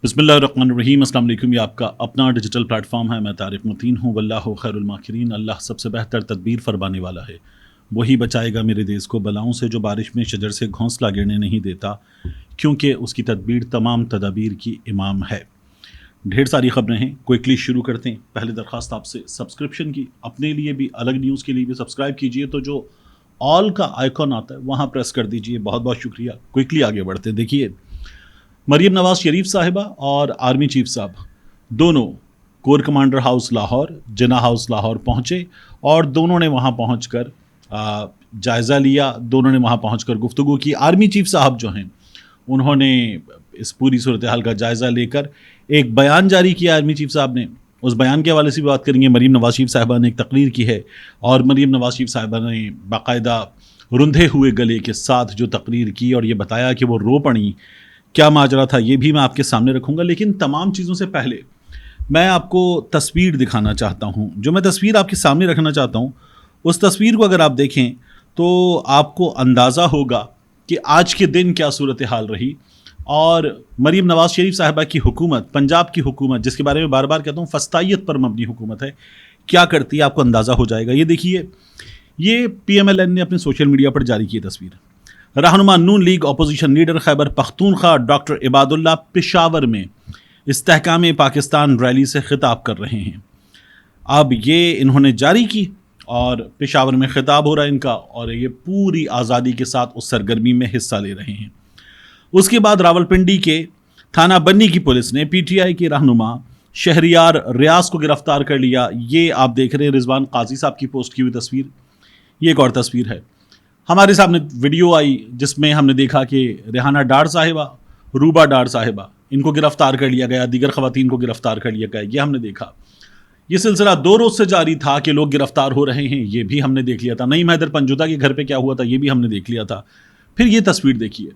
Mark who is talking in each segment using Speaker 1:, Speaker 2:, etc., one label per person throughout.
Speaker 1: बिस्मिल्लाहिर्रहमानिर्रहीम। अस्सलाम वालेकुम। ये आपका अपना डिजिटल प्लेटफॉर्म है। मैं तारिक मुतीन हूँ। वल्लाहु खैरुल माकिरीन। अल्लाह सबसे बेहतर तदबीर फरमाने वाला है। वही बचाएगा मेरे देश को बलाओं से, जो बारिश में शजर से घोंसला गिरने नहीं देता, क्योंकि उसकी तदबीर तमाम तदाबीर की इमाम है। ढेर सारी खबरें हैं, क्विकली शुरू करते हैं। पहले दरख्वास्त आपसे सब्सक्रिप्शन की, अपने लिए भी, अलग न्यूज़ के लिए भी सब्सक्राइब कीजिए। तो जो ऑल का आइकॉन आता है वहाँ प्रेस कर दीजिए। बहुत बहुत शुक्रिया। क्विकली आगे बढ़ते हैं। देखिए, मरीम नवाज शरीफ साहिबा और आर्मी चीफ साहब दोनों कोर कमांडर हाउस लाहौर, जिना हाउस लाहौर पहुँचे और दोनों ने वहाँ पहुँच कर जायज़ा लिया। दोनों ने वहाँ पहुँच कर गुफ्तगू की। आर्मी चीफ साहब जो हैं उन्होंने इस पूरी सूरत हाल का जायज़ा लेकर एक बयान जारी किया। आर्मी चीफ साहब ने, उस बयान के हवाले से भी बात करेंगे। मरीम नवाज शरीफ साहिबा ने एक तकरीर की है और मरीम नवाज शरीफ साहिबा ने बाकायदा रुंधे हुए गले के साथ जो तकरीर की और ये बताया कि वो रो पड़ी, क्या माजरा था, ये भी मैं आपके सामने रखूँगा। लेकिन तमाम चीज़ों से पहले मैं आपको तस्वीर दिखाना चाहता हूँ। जो मैं तस्वीर आपके सामने रखना चाहता हूँ, उस तस्वीर को अगर आप देखें तो आपको अंदाज़ा होगा कि आज के दिन क्या सूरत हाल रही। और मरीम नवाज शरीफ साहिबा की हुकूमत, पंजाब की हुकूमत, जिसके बारे में बार बार कहता हूँ फस्तायत पर मबनी हुकूमत है, क्या करती है आपको अंदाज़ा हो जाएगा। ये देखिए, ये PMLN ने अपने सोशल मीडिया पर जारी की तस्वीर। रहनुमा Noon League opposition leader Khyber Pakhtunkhwa doctor Ibadullah Peshawar में इस्तेहकाम पाकिस्तान रैली से खिताब कर रहे हैं। अब ये इन्होंने जारी की और पेशावर में खिताब हो रहा है इनका, और ये पूरी आज़ादी के साथ उस सरगर्मी में हिस्सा ले रहे हैं। उसके बाद रावलपिंडी के थाना बन्नी की पुलिस ने PTI के रहनुमा शहरियार रियाज को गिरफ्तार कर लिया। ये आप देख रहे हैं रिजवान काजी साहब की पोस्ट की हुई तस्वीर। ये एक और तस्वीर है। हमारे सामने वीडियो आई जिसमें हमने देखा कि रेहाना डार साहिबा, रूबा डार साहिबा, इनको गिरफ्तार कर लिया गया, दीगर खवातीन को गिरफ्तार कर लिया गया। ये हमने देखा। ये सिलसिला 2 रोज़ से जारी था कि लोग गिरफ्तार हो रहे हैं, ये भी हमने देख लिया था। नईम हैदर पंजुता के घर पे क्या हुआ था, ये भी हमने देख लिया था। फिर ये तस्वीर देखिए,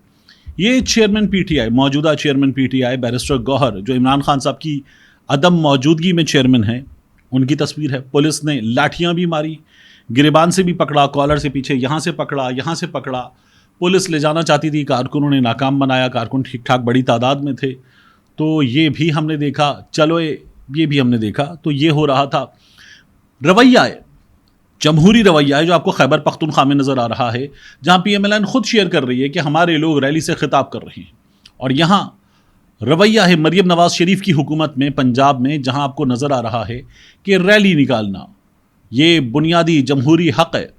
Speaker 1: ये चेयरमैन PTI, मौजूदा चेयरमैन PTI बैरिस्टर गौहर, जो इमरान खान साहब की अदम मौजूदगी में चेयरमैन हैं, उनकी तस्वीर है। पुलिस ने लाठियाँ भी मारी, गिरेबान से भी पकड़ा, कॉलर से पीछे, यहाँ से पकड़ा, यहाँ से पकड़ा। पुलिस ले जाना चाहती थी, कारकुनों ने नाकाम बनाया। कारकुन ठीक ठाक बड़ी तादाद में थे। तो ये भी हमने देखा। चलो ये भी हमने देखा। तो ये हो रहा था। रवैया है, जमहूरी रवैया है, जो आपको खैबर पख्तूनख्वा में नज़र आ रहा है, जहाँ PMLN खुद शेयर कर रही है कि हमारे लोग रैली से खिताब कर रहे हैं। और यहाँ रवैया है मरीम नवाज शरीफ की हुकूमत में पंजाब में, जहाँ आपको नज़र आ रहा है कि रैली निकालना ये बुनियादी जमहूरी हक़ है,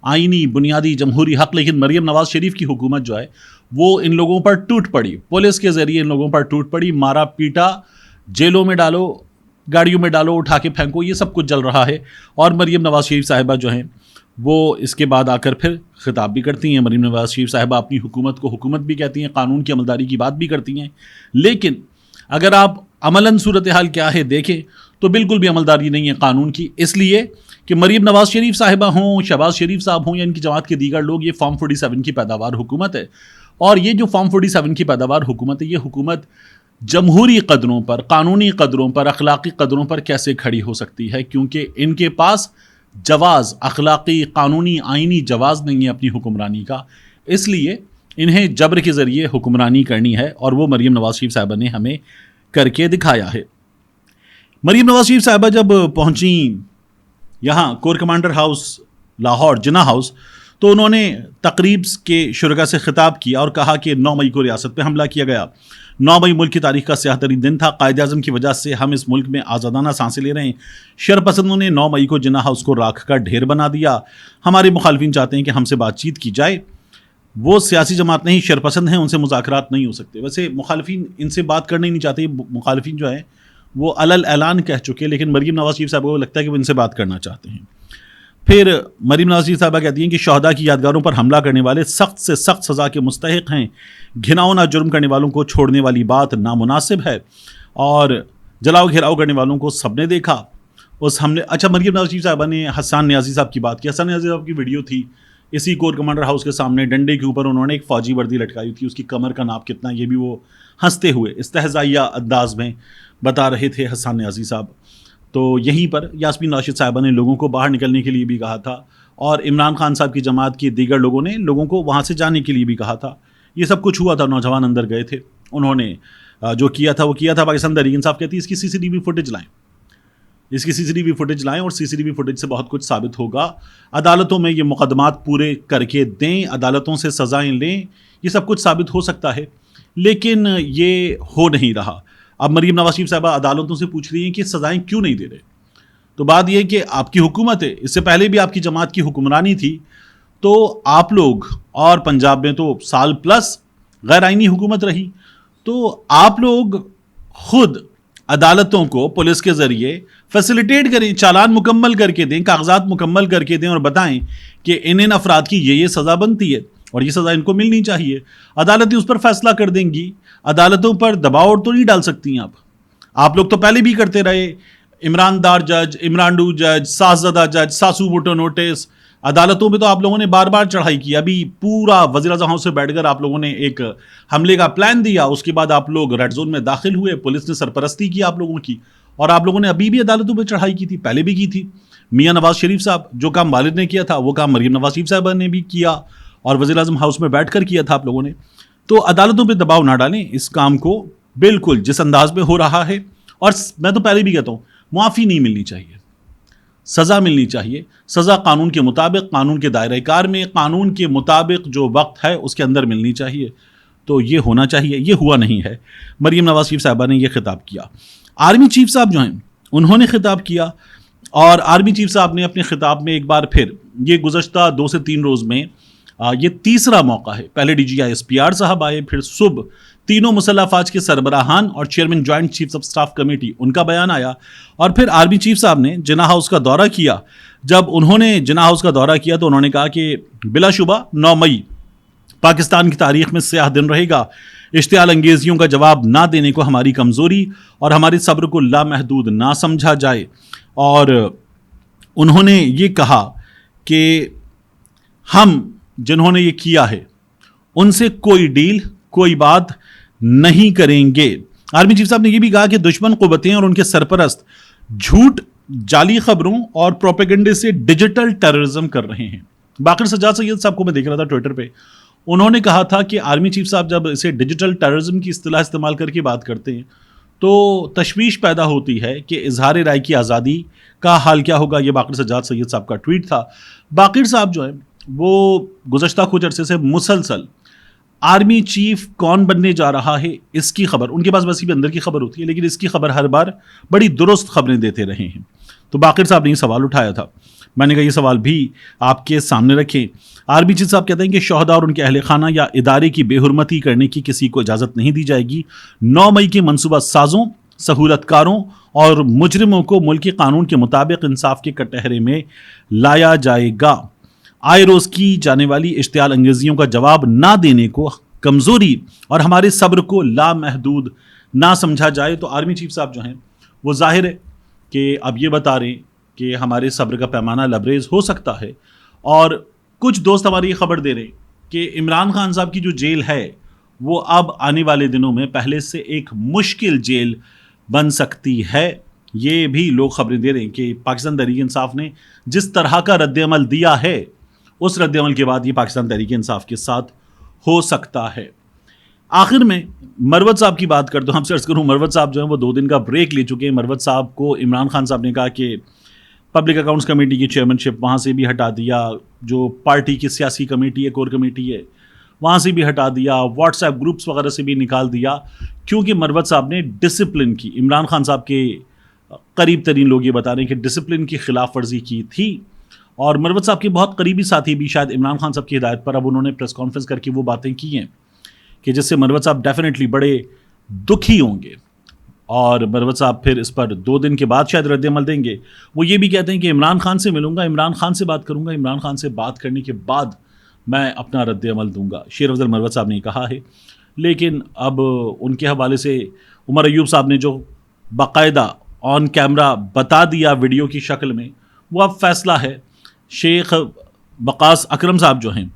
Speaker 1: आइनी बुनियादी जमहूरी हक़। लेकिन मरीम नवाज शरीफ की हुकूमत जो है वो इन लोगों पर टूट पड़ी, पुलिस के ज़रिए इन लोगों पर टूट पड़ी। मारा पीटा, जेलों में डालो, गाड़ियों में डालो, उठा के फेंको, ये सब कुछ चल रहा है। और मरीम नवाज शरीफ साहिबा जो हैं वो इसके बाद आकर फिर खिताब भी करती हैं। मरीम नवाज शरीफ साहिबा अपनी हुकूमत को हुकूमत भी कहती हैं, कानून की अमलदारी की बात भी करती हैं। लेकिन अगर आप अमलन सूरत हाल क्या है देखें तो बिल्कुल भी अमलदारी नहीं है कानून की। इसलिए कि मरीम नवाज शरीफ साहिबा हों, शहबाज शरीफ साहब हों या इनकी जमात के दीगर लोग, ये फॉर्म 47 की पैदावार हुकूमत है। और ये जो फॉर्म 47 की पैदावार हुकूमत है, ये हुकूमत जमहूरी कदरों पर, कानूनी कदरों पर, अखलाकी कदरों पर कैसे खड़ी हो सकती है? क्योंकि इनके पास जवाज़, अखलाकी, कानूनी, आइनी जवाज़ नहीं है अपनी हुक्मरानी का। इसलिए इन्हें जबर के ज़रिए हुक्मरानी करनी है और वो मरीम नवाज शरीफ साहिबा ने हमें करके दिखाया है। मरीम नवाज शरीफ साहिबा जब पहुँची यहाँ कोर कमांडर हाउस लाहौर, जिना हाउस, तो उन्होंने तकरीब के शुरका से खिताब किया और कहा कि 9 मई को रियासत पे हमला किया गया। 9 मई मुल्क की तारीख का स्याह तरीन दिन था। कायदे आज़म की वजह से हम इस मुल्क में आज़ादाना सांसें ले रहे हैं। शरपसंदों ने 9 मई को जिना हाउस को राख का ढेर बना दिया। हमारे मुखालफिन चाहते हैं कि हमसे बातचीत की जाए। वो सियासी जमात नहीं, शरपसंद हैं, उनसे मुज़ाकरात नहीं हो सकते। वैसे मुखालफिन इनसे बात करना ही नहीं चाहते। मुखालफिन जो है वो अलल ऐलान कह चुके, लेकिन मरीम नवाज शरीफ साहब को लगता है कि वो इनसे बात करना चाहते हैं। फिर मरीम नवाज शरीफ साहबा कहती हैं कि शहदा की यादगारों पर हमला करने वाले सख्त से सख्त सज़ा के मुस्तहिक हैं। घिनौना जुर्म करने वालों को छोड़ने वाली बात नामुनासिब है। और जलाओ घेराव करने वालों को सबने देखा। उस हमले, अच्छा, मरीम नवाज शरीफ साहबा ने हसन न्याजी साहब की बात की। हसन न्याजी साहब की वीडियो थी, इसी कोर कमांडर हाउस के सामने डंडे के ऊपर उन्होंने एक फ़ौजी वर्दी लटकाई थी। उसकी कमर का नाप कितना, ये भी वो हंसते हुए इस्तेहज़ाइया अंदाज में बता रहे थे हसन न्याजी साहब। तो यहीं पर यास्मीन राशिद साहिबा ने लोगों को बाहर निकलने के लिए भी कहा था और इमरान खान साहब की जमात के दीगर लोगों ने लोगों को वहाँ से जाने के लिए भी कहा था। ये सब कुछ हुआ था। नौजवान अंदर गए थे, उन्होंने जो किया था वो किया था। पाकिस्तान तहरीक इंसाफ कहती है इसकी सीसीटीवी फुटेज लाएं, इसकी सीसीटीवी फुटेज लाएं और सीसीटीवी फुटेज से बहुत कुछ साबित होगा। अदालतों में ये मुकदमात पूरे करके दें, अदालतों से सज़ाएं लें, ये सब कुछ साबित हो सकता है, लेकिन ये हो नहीं रहा। अब मरीम नवाज शरीफ साहबा अदालतों से पूछ रही हैं कि सज़ाएं क्यों नहीं दे रहे। तो बात यह है कि आपकी हुकूमत है, इससे पहले भी आपकी जमात की हुक्मरानी थी, तो आप लोग, और पंजाब में तो साल प्लस गैर आइनी हुकूमत रही, तो आप लोग खुद अदालतों को पुलिस के ज़रिए फैसिलिटेट करें, चालान मुकम्मल करके दें, कागजात मुकम्मल करके दें और बताएं कि इन अफराद की ये सज़ा बनती है और ये सज़ा इनको मिलनी चाहिए। अदालतें उस पर फैसला कर देंगी। अदालतों पर दबाव तो नहीं डाल सकती हैं आप लोग तो पहले भी करते रहे। इमरान दार जज, इमरानडू जज, सासज़दा जज, सासू मोटो नोटिस, अदालतों में तो आप लोगों ने बार बार चढ़ाई की। अभी पूरा वज़ीर-ए-आज़म हाउस से बैठकर आप लोगों ने एक हमले का प्लान दिया, उसके बाद आप लोग रेड जोन में दाखिल हुए, पुलिस ने सरपरस्ती की आप लोगों की, और आप लोगों ने अभी भी अदालतों पर चढ़ाई की थी, पहले भी की थी। मियाँ नवाज शरीफ साहब, जो काम वालिद ने किया था वो काम मरीम नवाज शरीफ साहबा ने भी किया और वज़ीर-ए-आज़म हाउस में बैठ कर किया था आप लोगों ने। तो अदालतों पर दबाव ना डालें, इस काम को बिल्कुल जिस अंदाज में हो रहा है, और मैं तो पहले भी कहता हूँ मुआफ़ी नहीं मिलनी चाहिए, सज़ा मिलनी चाहिए। सज़ा कानून के मुताबिक, कानून के दायरे कार में, कानून के मुताबिक जो वक्त है उसके अंदर मिलनी चाहिए। तो ये होना चाहिए, ये हुआ नहीं है। मरीम नवाज शरीफ साहबा ने यह खिताब किया। आर्मी चीफ साहब जो हैं उन्होंने खिताब किया, और आर्मी चीफ साहब ने अपने खिताब में एक बार फिर, ये गुज़श्ता 2 से 3 रोज़ में ये तीसरा मौका है, पहले DGI SPR साहब आए, फिर सुबह तीनों मुसल्लह अफवाज के सरबराहान और chairman joint chiefs of staff committee उनका बयान आया, और फिर आर्मी चीफ साहब ने जिन्ना हाउस का दौरा किया। जब उन्होंने जिन्ना हाउस का दौरा किया तो उन्होंने कहा कि बिलाशुबा 9 मई पाकिस्तान की तारीख में स्याह दिन रहेगा। इश्तियाल अंगेजियों का जवाब ना देने को हमारी कमज़ोरी और हमारी सब्र को लामहदूद ना समझा जाए। और उन्होंने ये कहा कि हम जिन्होंने ये किया है उनसे कोई डील, कोई बात नहीं करेंगे। आर्मी चीफ साहब ने यह भी कहा कि दुश्मन क़ुव्वतें और उनके सरपरस्त झूठ, जाली खबरों और प्रोपेगेंडे से डिजिटल टेररिज्म कर रहे हैं। बाक़िर सज्जाद सैयद साहब को मैं देख रहा था ट्विटर पे, उन्होंने कहा था कि आर्मी चीफ साहब जब इसे डिजिटल टेररिज्म की इस्तिलाह इस्तेमाल करके बात करते हैं तो तशवीश पैदा होती है कि इजहार राय की आज़ादी का हाल क्या होगा। ये बाक़िर सज्जाद सैयद साहब का ट्वीट था। बाक़िर साहब जो है वो गुज़श्ता कुछ अरसे से मुसलसल आर्मी चीफ कौन बनने जा रहा है इसकी खबर, उनके पास वैसे भी अंदर की खबर होती है, लेकिन इसकी खबर हर बार बड़ी दुरुस्त खबरें देते रहे हैं। तो बाक़िर साहब ने ये सवाल उठाया था, मैंने कहा ये सवाल भी आपके सामने रखें। आर्मी चीफ साहब कहते हैं कि शोहदा और उनके अहले खाना या इदारे की बेहुरमती करने की किसी को इजाज़त नहीं दी जाएगी। 9 मई के मनसूबा साजों, सहूलतकारों और मुजरिमों को मुल्क के कानून के मुताबिक इंसाफ के कटहरे में लाया जाएगा। आए रोज़ की जाने वाली इश्तियाल अंगेजियों का जवाब ना देने को कमज़ोरी और हमारे सब्र को लामहदूद ना समझा जाए। तो आर्मी चीफ साहब जो हैं वो ज़ाहिर है कि अब ये बता रहे हैं कि हमारे सब्र का पैमाना लबरेज़ हो सकता है। और कुछ दोस्त हमारी ये खबर दे रहे हैं कि इमरान खान साहब की जो जेल है वो अब आने वाले दिनों में पहले से एक मुश्किल जेल बन सकती है। ये भी लोग खबरें दे रहे हैं कि पाकिस्तान तहरीक इंसाफ ने जिस तरह का रद्द-ए-अमल दिया है उस रद्द-ए-अमल के बाद ये पाकिस्तान तहरीक इंसाफ के साथ हो सकता है। आखिर में मरवत साहब की बात करता हूँ, आपसे अर्ज़ करूँ, मरवत साहब जो हैं वो 2 दिन का ब्रेक ले चुके हैं। मरवत साहब को इमरान खान साहब ने कहा कि पब्लिक अकाउंट्स कमेटी की चेयरमैनशिप वहाँ से भी हटा दिया, जो पार्टी की सियासी कमेटी है, कोर कमेटी है, वहाँ से भी हटा दिया, व्हाट्सएप ग्रुप्स वगैरह से भी निकाल दिया, क्योंकि मरवत साहब ने डिसिप्लिन की, इमरान खान साहब के करीब तरीन लोग ये बता रहे हैं कि डिसिप्लिन की खिलाफ वर्जी की थी। और मरवत साहब के बहुत करीबी साथी भी शायद इमरान खान साहब की हिदायत पर अब उन्होंने प्रेस कॉन्फ्रेंस करके वो बातें की हैं कि जिससे मरवत साहब डेफिनेटली बड़े दुखी होंगे और मरवत साहब फिर इस पर 2 दिन के बाद शायद रद्द-ए-अमल देंगे। वो ये भी कहते हैं कि इमरान खान से मिलूंगा, इमरान खान से बात करूंगा, इमरान खान से बात करने के बाद मैं अपना रद्द-ए-अमल दूंगा, शेर अफजल मरवत साहब ने कहा है। लेकिन अब उनके हवाले से उमर अयूब साहब ने जो बाकायदा ऑन कैमरा बता दिया वीडियो की शक्ल में, वो अब फैसला है। शेख वकास अकरम साहब जो हैं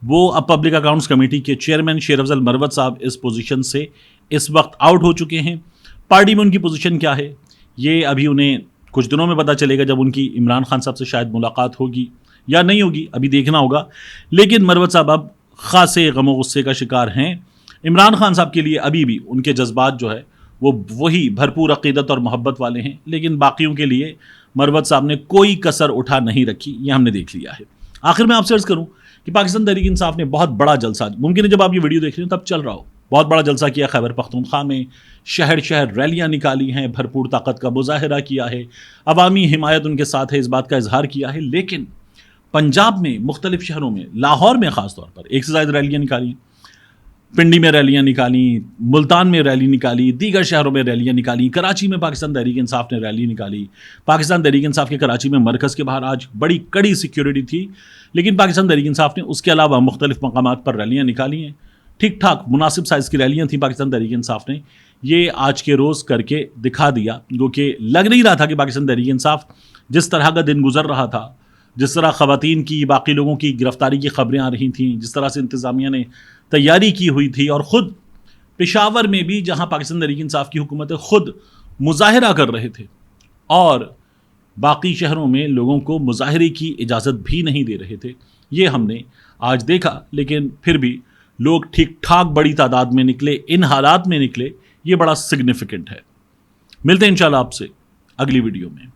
Speaker 1: वो अब पब्लिक अकाउंट्स कमेटी के चेयरमैन, शेर अफजल मरवत साहब इस पोजीशन से इस वक्त आउट हो चुके हैं। पार्टी में उनकी पोजीशन क्या है ये अभी उन्हें कुछ दिनों में पता चलेगा, जब उनकी इमरान खान साहब से शायद मुलाकात होगी या नहीं होगी, अभी देखना होगा। लेकिन मरवत साहब अब खासे गमो गुस्से का शिकार हैं। इमरान खान साहब के लिए अभी भी उनके जज्बात जो है वो वही भरपूर अकीदत और मोहब्बत वाले हैं, लेकिन बाकियों के लिए मरवत साहब ने कोई कसर उठा नहीं रखी, ये हमने देख लिया है। आखिर में आपसे अर्ज करूं कि पाकिस्तान तहरीक इंसाफ ने बहुत बड़ा जलसा, मुमकिन है जब आप ये वीडियो देख रहे हो तब चल रहा हो, बहुत बड़ा जलसा किया खैबर पख्तूनख्वा में, शहर शहर रैलियां निकाली हैं, भरपूर ताकत का मुजाहरा किया है, अवामी हिमायत उनके साथ है, इस बात का इजहार किया है। लेकिन पंजाब में मुख्तलिफ शहरों में, लाहौर में ख़ास तौर पर एक से ज़्यादा रैलियाँ निकाली, पिंडी में रैलियाँ निकाली, मुल्तान में रैली निकाली, दीगर शहरों में रैलियाँ निकाली, कराची में पाकिस्तान तहरीक इंसाफ ने रैली निकाली। पाकिस्तान तहरीक इंसाफ के कराची में मरकज़ के बाहर आज बड़ी कड़ी सिक्योरिटी थी, लेकिन पाकिस्तान तहरीक इंसाफ ने उसके अलावा मुख्तलिफ मकामात पर रैलियाँ निकाली हैं। ठीक ठाक मुनासिब साइज़ की रैलियाँ थी पाकिस्तान तहरीक इंसाफ ने, ये आज के रोज़ करके दिखा दिया, क्योंकि लग नहीं रहा था कि पाकिस्तान तहरीक इंसाफ जिस तरह का दिन गुजर रहा था, जिस तरह ख़वातीन की, बाकी लोगों की गिरफ्तारी की खबरें आ रही थीं, जिस तरह से इंतज़ामिया ने तैयारी की हुई थी, और ख़ुद पेशावर में भी जहाँ पाकिस्तान तहरीक इंसाफ की हुकूमत है ख़ुद मुजाहरा कर रहे थे, और बाकी शहरों में लोगों को मुजाहरे की इजाज़त भी नहीं दे रहे थे, ये हमने आज देखा। लेकिन फिर भी लोग ठीक ठाक बड़ी तादाद में निकले, इन हालात में निकले, ये बड़ा सिग्निफिकेंट है। मिलते हैं इंशाल्लाह आपसे अगली वीडियो में।